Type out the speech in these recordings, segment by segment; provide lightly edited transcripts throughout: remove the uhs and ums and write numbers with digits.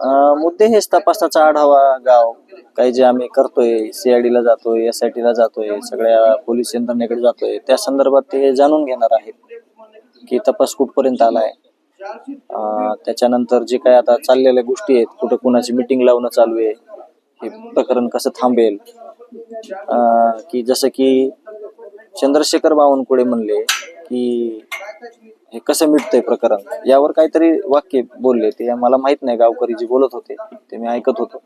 मुद्दे हेच तपासाचा आढावा गाव काही जे आम्ही करतोय, CID ला जातोय, SIT ला जातोय, सगळ्या पोलीस यंत्रणेकडे जातोय, त्या संदर्भात ते जाणून घेणार आहेत की तपास कुठपर्यंत आलाय. त्याच्यानंतर जे काय आता चाललेल्या गोष्टी आहेत, कुठं कुणाची मीटिंग लावणं चालू आहे, हे प्रकरण कसं थांबेल, की जसं की चंद्रशेखर बावनकुळे म्हणले की हे कसं मिटतंय प्रकरण, यावर काहीतरी वाक्य बोलले. ते मला माहित नाही, गावकरी जे बोलत होते ते मी ऐकत होतो.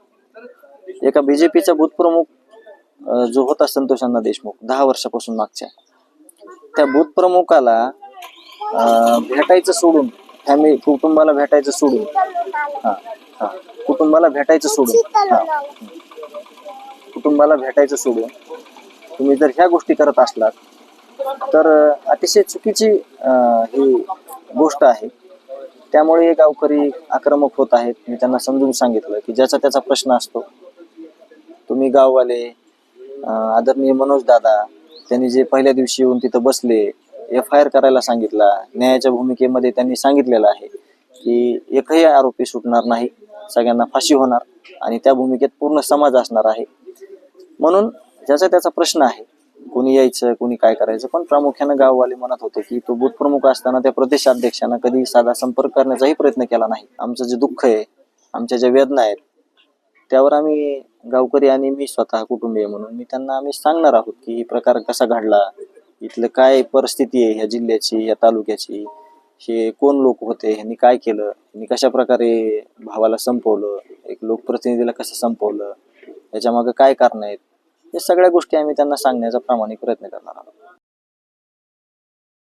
एका BJPचा भूतप्रमुख जो होता संतोष अण्णा देशमुख 10 वर्षापासून मागच्या, त्या भूतप्रमुखाला भेटायचं सोडून, कुटुंबाला भेटायचं सोडून, कुटुंबाला भेटायचं सोडून तुम्ही जर ह्या गोष्टी करत असलात तर अतिशय चुकीची ही गोष्ट आहे. त्यामुळे गावकरी आक्रमक होत आहेत. मी त्यांना समजून सांगितलं की ज्याचा त्याचा प्रश्न असतो. तुम्ही गाववाले, आदरणीय मनोज दादा, त्यांनी जे पहिल्या दिवशी येऊन तिथं बसले, FIR करायला सांगितला. न्यायाच्या भूमिकेमध्ये त्यांनी सांगितलेलं आहे की एकही आरोपी सुटणार नाही, सगळ्यांना फाशी होणार आणि त्या भूमिकेत पूर्ण समाज असणार आहे. म्हणून ज्याचा त्याचा प्रश्न आहे, कोणी यायचं, कोणी काय करायचं. पण प्रामुख्यानं गाववाले म्हणत होते की तो बूथप्रमुख असताना त्या प्रदेशाध्यक्षांना कधी साधा संपर्क करण्याचाही प्रयत्न केला नाही. आमचं जे दुःख आहे, आमच्या ज्या वेदना आहेत, त्यावर आम्ही गावकरी आणि मी स्वतः कुटुंबीय म्हणून मी त्यांना आम्ही सांगणार आहोत की ही प्रकार कसा घडला, इथलं काय परिस्थिती आहे ह्या जिल्ह्याची, या तालुक्याची, हे कोण लोक होते, ह्यांनी काय केलं, ह्यांनी कशा प्रकारे भावाला संपवलं, एक लोकप्रतिनिधीला कसं संपवलं, याच्या मागे काय कारण आहेत, या सगळ्या गोष्टी आम्ही त्यांना सांगण्याचा प्रामाणिक प्रयत्न करणार आहोत.